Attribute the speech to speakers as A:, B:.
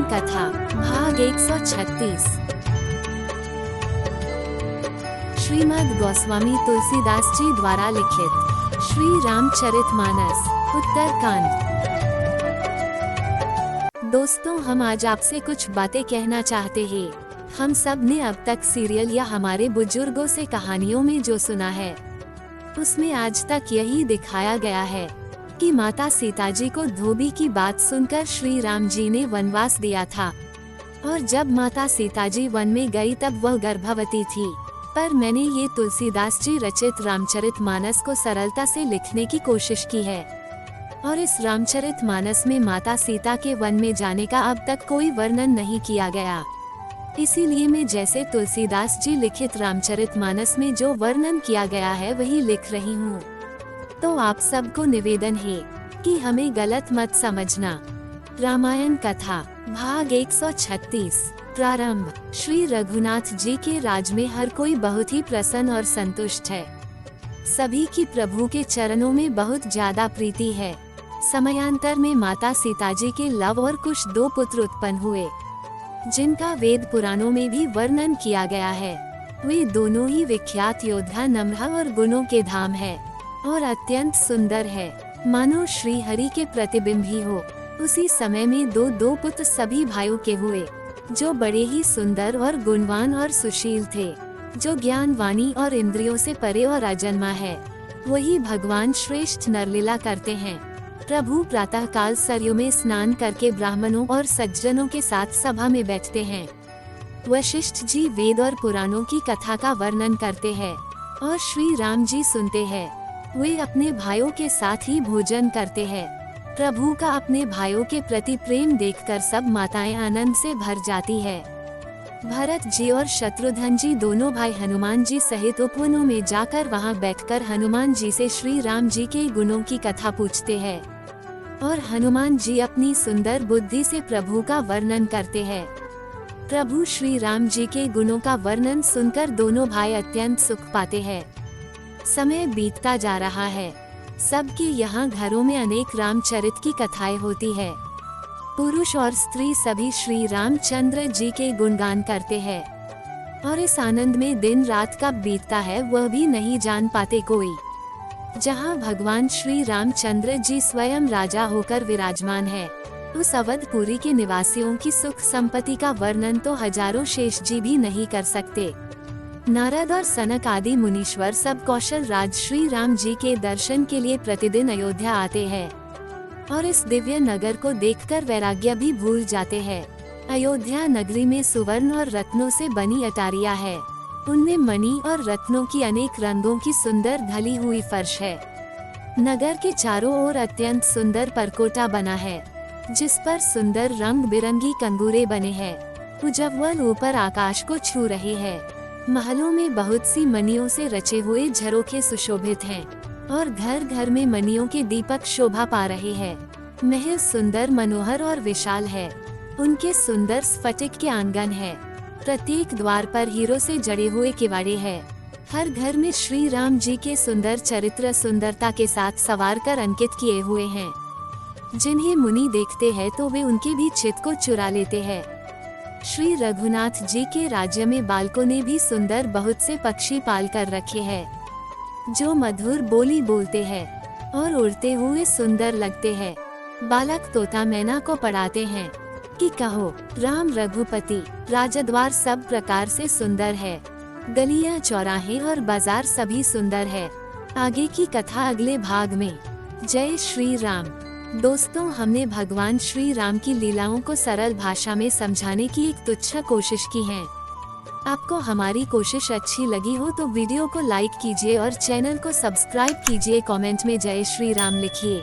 A: कथा भाग 136। श्रीमद् गोस्वामी तुलसीदास जी द्वारा लिखित श्री रामचरितमानस उत्तरकांड। दोस्तों, हम आज आपसे कुछ बातें कहना चाहते हैं। हम सब ने अब तक सीरियल या हमारे बुजुर्गों से कहानियों में जो सुना है, उसमें आज तक यही दिखाया गया है कि माता सीता जी को धोबी की बात सुनकर श्री राम जी ने वनवास दिया था, और जब माता सीता जी वन में गई तब वह गर्भवती थी। पर मैंने ये तुलसीदास जी रचित रामचरितमानस को सरलता से लिखने की कोशिश की है, और इस रामचरितमानस में माता सीता के वन में जाने का अब तक कोई वर्णन नहीं किया गया। इसीलिए मैं जैसे तुलसीदास जी लिखित रामचरितमानस में जो वर्णन किया गया है वही लिख रही हूँ। तो आप सबको निवेदन है कि हमें गलत मत समझना। रामायण कथा भाग 136 प्रारंभ। श्री रघुनाथ जी के राज में हर कोई बहुत ही प्रसन्न और संतुष्ट है। सभी की प्रभु के चरणों में बहुत ज्यादा प्रीति है। समयांतर में माता सीता जी के लव और कुश 2 पुत्र उत्पन्न हुए, जिनका वेद पुराणों में भी वर्णन किया गया है। वे दोनों ही विख्यात योद्धा, नम्र और गुणों के धाम है और अत्यंत सुंदर है, मानो श्री हरि के प्रतिबिंब ही हो। उसी समय में दो पुत्र सभी भाइयों के हुए, जो बड़े ही सुंदर और गुणवान और सुशील थे, जो ज्ञान, वाणी और इंद्रियों से परे और अजन्मा है। वही भगवान श्रेष्ठ नरलीला करते हैं। प्रभु प्रातः काल सरयू में स्नान करके ब्राह्मणों और सज्जनों के साथ सभा में बैठते हैं। वशिष्ठ जी वेद और पुराणों की कथा का वर्णन करते हैं और श्री राम जी सुनते हैं। वे अपने भाइयों के साथ ही भोजन करते हैं। प्रभु का अपने भाइयों के प्रति प्रेम देखकर सब माताएं आनंद से भर जाती है। भरत जी और शत्रुघ्न जी दोनों भाई हनुमान जी सहित उपवनों में जाकर वहां बैठकर हनुमान जी से श्री राम जी के गुणों की कथा पूछते हैं, और हनुमान जी अपनी सुंदर बुद्धि से प्रभु का वर्णन करते हैं। प्रभु श्री राम जी के गुणों का वर्णन सुनकर दोनों भाई अत्यंत सुख पाते हैं। समय बीतता जा रहा है। सबके यहाँ घरों में अनेक रामचरित की कथाएं होती है। पुरुष और स्त्री सभी श्री रामचंद्र जी के गुणगान करते हैं, और इस आनंद में दिन रात कब बीतता है वह भी नहीं जान पाते कोई। जहाँ भगवान श्री रामचंद्र जी स्वयं राजा होकर विराजमान है, उस अवधपुरी के निवासियों की सुख संपत्ति का वर्णन तो हजारों शेष जी भी नहीं कर सकते। नारद और सनक आदि मुनीश्वर सब कौशल राज श्री राम जी के दर्शन के लिए प्रतिदिन अयोध्या आते हैं, और इस दिव्य नगर को देखकर वैराग्य भी भूल जाते हैं। अयोध्या नगरी में सुवर्ण और रत्नों से बनी अटारियां है। उनमें मणि और रत्नों की अनेक रंगों की सुंदर ढली हुई फर्श है। नगर के चारों ओर अत्यंत सुंदर परकोटा बना है, जिस पर सुंदर रंग बिरंगी कंगूरे बने हैं। उज्ज्वल ऊपर आकाश को छू रहे हैं। महलों में बहुत सी मणियों से रचे हुए झरोखे सुशोभित हैं, और घर घर में मणियों के दीपक शोभा पा रहे हैं। महल सुंदर, मनोहर और विशाल है। उनके सुंदर स्फटिक के आंगन है। प्रत्येक द्वार पर हीरों से जड़े हुए किवाड़े हैं। हर घर में श्री राम जी के सुंदर चरित्र सुंदरता के साथ सवार कर अंकित किए हुए हैं। जिन्हें मुनि देखते हैं तो वे उनके भी चित्त को चुरा लेते हैं। श्री रघुनाथ जी के राज्य में बालकों ने भी सुंदर बहुत से पक्षी पाल कर रखे हैं, जो मधुर बोली बोलते हैं और उड़ते हुए सुंदर लगते हैं। बालक तोता मैना को पढ़ाते हैं कि कहो राम रघुपति। राजद्वार सब प्रकार से सुंदर है। गलियां, चौराहे और बाजार सभी सुंदर है। आगे की कथा अगले भाग में। जय श्री राम। दोस्तों, हमने भगवान श्री राम की लीलाओं को सरल भाषा में समझाने की एक तुच्छ कोशिश की है। आपको हमारी कोशिश अच्छी लगी हो तो वीडियो को लाइक कीजिए और चैनल को सब्सक्राइब कीजिए। कमेंट में जय श्री राम लिखिए।